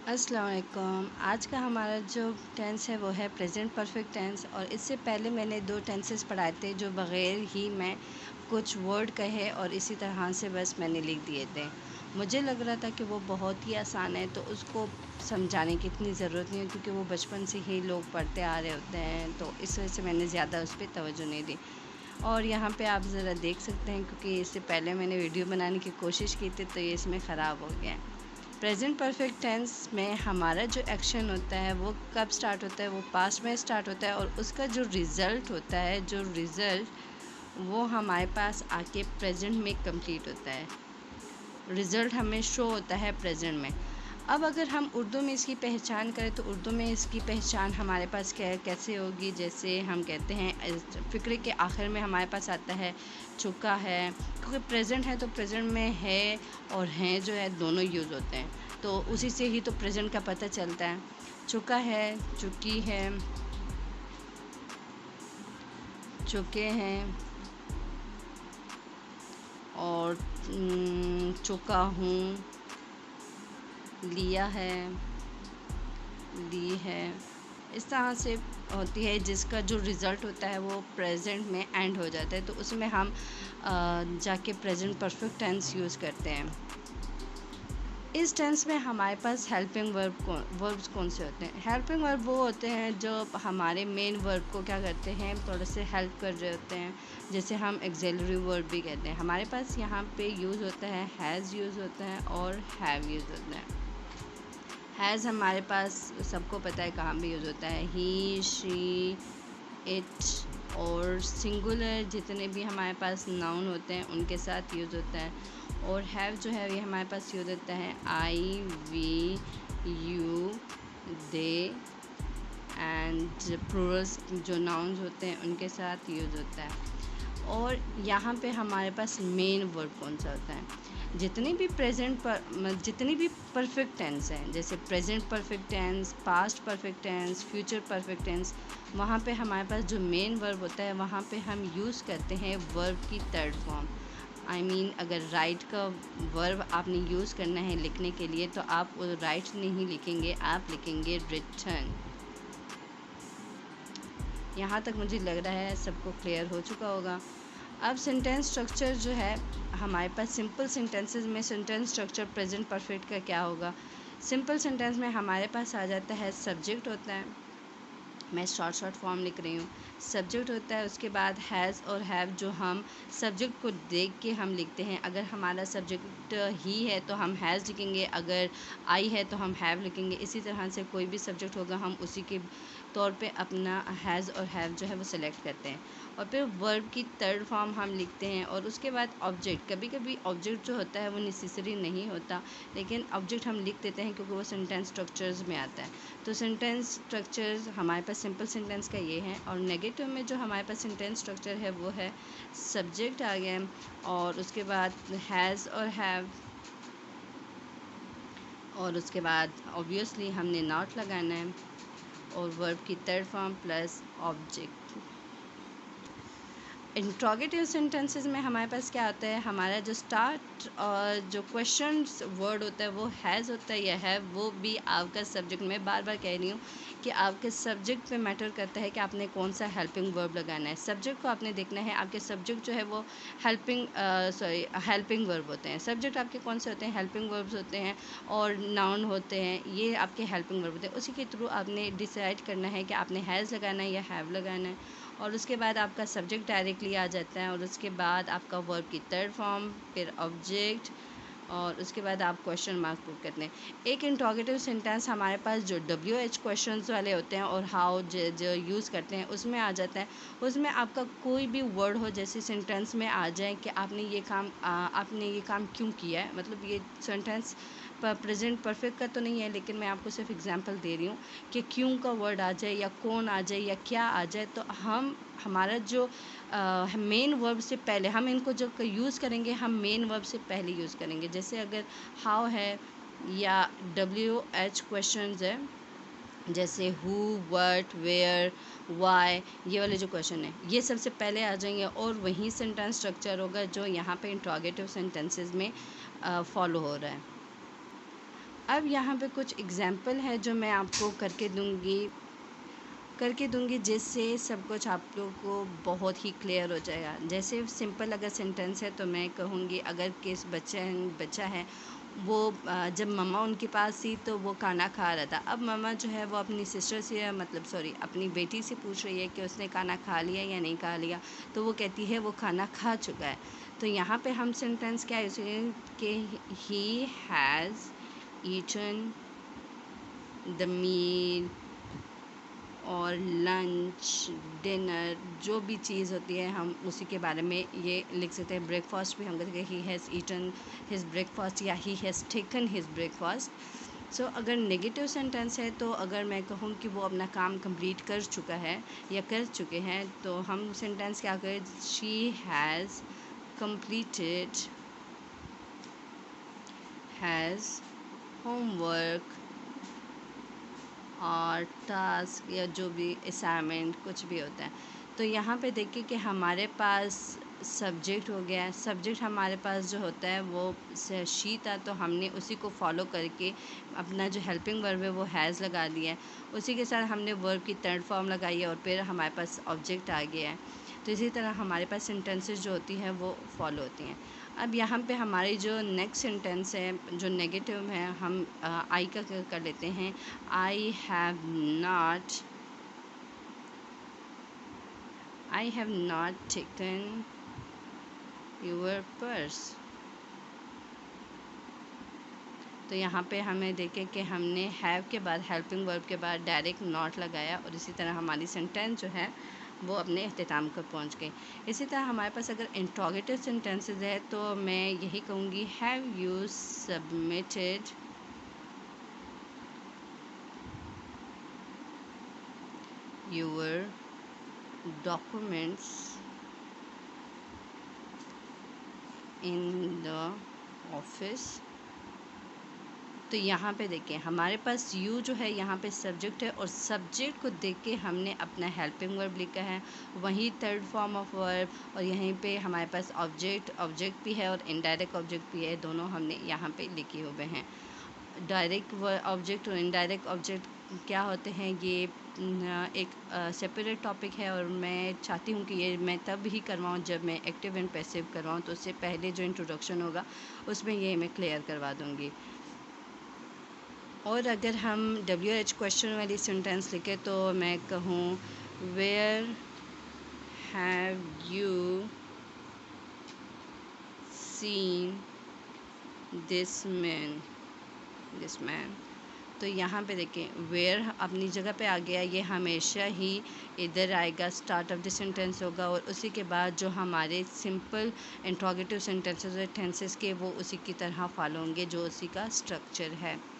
अस्सलाम वालेकुम। आज का हमारा जो टेंस है वो है प्रेजेंट परफेक्ट टेंस। और इससे पहले मैंने 2 टेंसेस पढ़ाए थे जो बग़ैर ही मैं कुछ वर्ड कहे और इसी तरह से बस मैंने लिख दिए थे। मुझे लग रहा था कि वो बहुत ही आसान है, तो उसको समझाने की इतनी ज़रूरत नहीं है क्योंकि वो बचपन से ही लोग पढ़ते आ रहे होते हैं, तो इस वजह से मैंने ज़्यादा उस पर तवज्जो नहीं दी। और यहाँ पे आप ज़रा देख सकते हैं, क्योंकि इससे पहले मैंने वीडियो बनाने की कोशिश की थी तो ये इसमें ख़राब हो गया है। प्रेजेंट परफेक्ट टेंस में हमारा जो एक्शन होता है वो कब स्टार्ट होता है, वो पास्ट में स्टार्ट होता है, और उसका जो रिज़ल्ट होता है, जो रिज़ल्ट वो हमारे पास आके प्रेजेंट में कंप्लीट होता है। रिज़ल्ट हमें शो होता है प्रेजेंट में। अब अगर हम उर्दू में इसकी पहचान करें तो उर्दू में इसकी पहचान हमारे पास कैसे होगी। जैसे हम कहते हैं फ़िक्रे के आखिर में हमारे पास आता है चुका है, क्योंकि प्रेजेंट है तो प्रेजेंट में है और हैं जो है दोनों यूज़ होते हैं, तो उसी से ही तो प्रेजेंट का पता चलता है। चुका है, चुकी है, चुके हैं, और चुका हूँ, लिया है, ली है। इस तरह से होती है, जिसका जो रिज़ल्ट होता है वो प्रेजेंट में एंड हो जाता है, तो उसमें हम जाके प्रेजेंट परफेक्ट टेंस यूज़ करते हैं। इस टेंस में हमारे पास हेल्पिंग वर्ब्स कौन से होते हैं? हेल्पिंग वर्ब वो होते हैं जो हमारे मेन वर्ब को क्या करते हैं, थोड़े से हेल्प कर रहे होते हैं, जैसे हम एक्सिलरी वर्ब भी कहते हैं। हमारे पास यहाँ पे यूज़ होता है हैज़ यूज़ होता है और हैव यूज़ होता है। हैज़ हमारे पास सबको पता है कहाँ भी यूज़ होता है, ही, शी, इट, और सिंगुलर जितने भी हमारे पास नाउन होते हैं उनके साथ यूज़ होता है। और हैव जो है ये हमारे पास यूज़ होता है I, we, you, they, and plurals जो नाउन्स होते हैं उनके साथ यूज़ होता है। और यहाँ पे हमारे पास मेन वर्ब कौन सा होता है? जितनी भी जितनी भी परफेक्ट टेंस हैं, जैसे present perfect tense, past perfect tense, future perfect tense, वहाँ पे हमारे पास जो मेन वर्ब होता है वहाँ पे हम यूज़ करते हैं वर्ब की थर्ड फॉर्म। अगर राइट का वर्ब आपने यूज़ करना है लिखने के लिए तो आप राइट नहीं लिखेंगे, आप लिखेंगे रिटर्न। यहाँ तक मुझे लग रहा है सबको क्लियर हो चुका होगा। अब सेंटेंस स्ट्रक्चर जो है हमारे पास, सिंपल सेंटेंसेस में सेंटेंस स्ट्रक्चर प्रेजेंट परफेक्ट का क्या होगा? सिंपल सेंटेंस में हमारे पास आ जाता है सब्जेक्ट होता है, मैं शॉर्ट फॉर्म लिख रही हूँ। सब्जेक्ट होता है, उसके बाद हैज़ और हैव जो हम सब्जेक्ट को देख के हम लिखते हैं। अगर हमारा सब्जेक्ट ही है तो हम हैज़ लिखेंगे, अगर आई है तो हम हैव लिखेंगे। इसी तरह से कोई भी सब्जेक्ट होगा हम उसी के तौर पे अपना हैज़ और हैव जो है वो सिलेक्ट करते हैं। और फिर वर्ब की थर्ड फॉर्म हम लिखते हैं, और उसके बाद ऑब्जेक्ट। कभी कभी ऑब्जेक्ट जो होता है वो नेसेसरी नहीं होता, लेकिन ऑब्जेक्ट हम लिख देते हैं क्योंकि वो सेंटेंस स्ट्रक्चर्स में आता है। तो सेंटेंस स्ट्रक्चर्स हमारे पास सिंपल सेंटेंस का ये है। और नेगेटिव में जो हमारे पास सेंटेंस स्ट्रक्चर है वो है सब्जेक्ट आ गया, और उसके बाद हैज़ और हैव, और उसके बाद ऑब्वियसली हमने नॉट लगाना है, और वर्ब की third form plus object. Interrogative sentences में हमारे पास क्या होता है, हमारा जो स्टार्ट और जो क्वेश्चन वर्ड होता है वो हैज़ होता है या हैव। वो भी आपका सब्जेक्ट, मैं बार बार कह रही हूँ कि आपके सब्जेक्ट पे मैटर करता है कि आपने कौन सा हेल्पिंग वर्ब लगाना है। सब्जेक्ट को आपने देखना है, आपके सब्जेक्ट जो है वो हेल्पिंग वर्ब होते हैं। सब्जेक्ट आपके कौन से होते हैं? हेल्पिंग वर्ब्स होते हैं, और नाउन होते हैं, ये आपके हेल्पिंग वर्ब होते हैं। उसी के थ्रू आपने डिसाइड करना है कि आपने हैज़ लगाना है या हैव लगाना है, और उसके बाद आपका सब्जेक्ट डायरेक्टली आ जाता है, और उसके बाद आपका वर्ब की थर्ड फॉर्म, फिर ऑब्जेक्ट, और उसके बाद आप क्वेश्चन मार्क पुट करते हैं। एक इंट्रोगेटिव सेंटेंस हमारे पास जो WH क्वेश्चंस वाले होते हैं और हाउ जो यूज़ करते हैं उसमें आ जाता है। उसमें आपका कोई भी वर्ड हो जैसे सेंटेंस में आ जाए कि आपने ये काम क्यों किया है, मतलब ये सेंटेंस प्रेजेंट परफेक्ट का तो नहीं है, लेकिन मैं आपको सिर्फ एग्जांपल दे रही हूँ कि क्यों का वर्ड आ जाए या कौन आ जाए या क्या आ जाए, तो हमारा जो मेन वर्ब से पहले हम इनको जब यूज़ करेंगे, हम मेन वर्ब से पहले यूज़ करेंगे। जैसे अगर हाउ है या WH क्वेश्चंस है, जैसे हु, व्हाट, वेयर, वाई, ये वाले जो क्वेश्चन है ये सबसे पहले आ जाएंगे, और वही सेंटेंस स्ट्रक्चर होगा जो यहाँ पे इंट्रोगेटिव सेंटेंसेस में फॉलो हो रहा है। अब यहाँ पे कुछ एग्जाम्पल है जो मैं आपको करके दूंगी जिससे सब कुछ आप लोगों को बहुत ही क्लियर हो जाएगा। जैसे सिंपल अगर सेंटेंस है तो मैं कहूँगी, अगर किस बच्चा है वो जब मम्मा उनके पास थी तो वो खाना खा रहा था। अब मम्मा जो है वो अपनी सिस्टर से, मतलब सॉरी, अपनी बेटी से पूछ रही है कि उसने खाना खा लिया या नहीं खा लिया। तो वो कहती है वो खाना खा चुका है। तो यहाँ पे हम सेंटेंस क्या यूज़ करेंगे कि he has eaten the meal और लंच, डिनर, जो भी चीज़ होती है हम उसी के बारे में ये लिख सकते हैं। ब्रेकफास्ट भी हम कहते हैं he has eaten his breakfast या he has taken his breakfast. So अगर नेगेटिव सेंटेंस है तो अगर मैं कहूँ कि वो अपना काम कंप्लीट कर चुका है या कर चुके हैं तो हम सेंटेंस क्या करें, she has completed has homework और टास्क या जो भी असाइनमेंट कुछ भी होता है। तो यहाँ पे देखिए कि हमारे पास सब्जेक्ट हो गया। सब्जेक्ट हमारे पास जो होता है वो शी था, तो हमने उसी को फॉलो करके अपना जो हेल्पिंग वर्ब है वो हैज़ लगा दिया है। उसी के साथ हमने वर्ब की थर्ड फॉर्म लगाई है और फिर हमारे पास ऑब्जेक्ट आ गया है। तो इसी तरह हमारे पास सेंटेंसेस जो होती हैं वो फॉलो होती हैं। अब यहाँ पे हमारी जो नेक्स्ट सेंटेंस है जो नेगेटिव है, हम आई का कर लेते हैं। I have not taken your purse. तो यहाँ पे हमें देखें कि हमने हैव के बाद हेल्पिंग वर्ब के बाद डायरेक्ट नॉट लगाया और इसी तरह हमारी सेंटेंस जो है वो अपने अख्तिताम पर पहुँच गई। इसी तरह हमारे पास अगर इंट्रोगेटिव सेंटेंसेस है तो मैं यही कहूँगी, have you submitted your documents in the office. तो यहाँ पे देखें हमारे पास यू जो है यहाँ पे सब्जेक्ट है और सब्जेक्ट को देख के हमने अपना हेल्पिंग वर्ब लिखा है, वहीं थर्ड फॉर्म ऑफ वर्ब, और यहीं पे हमारे पास ऑब्जेक्ट भी है और इनडायरेक्ट ऑब्जेक्ट भी है, दोनों हमने यहाँ पे लिखे हुए हैं। डायरेक्ट ऑब्जेक्ट और इनडायरेक्ट ऑब्जेक्ट क्या होते हैं ये एक सेपरेट टॉपिक है और मैं चाहती हूँ कि ये मैं तब ही करवाऊँ जब मैं एक्टिव एंड पैसिव करवाऊँ। तो उससे पहले जो इंट्रोडक्शन होगा उसमें ये मैं क्लियर करवा दूँगी। और अगर हम WH क्वेश्चन वाली सेंटेंस लिखें तो मैं कहूँ, where have you seen this man. तो यहाँ पे देखें वेयर अपनी जगह पे आ गया, ये हमेशा ही इधर आएगा, स्टार्ट ऑफ द सेंटेंस होगा और उसी के बाद जो हमारे सिंपल इंट्रोगेटिव सेंटेंसेस है टेंसेस के वो उसी की तरह फॉलो होंगे जो उसी का स्ट्रक्चर है।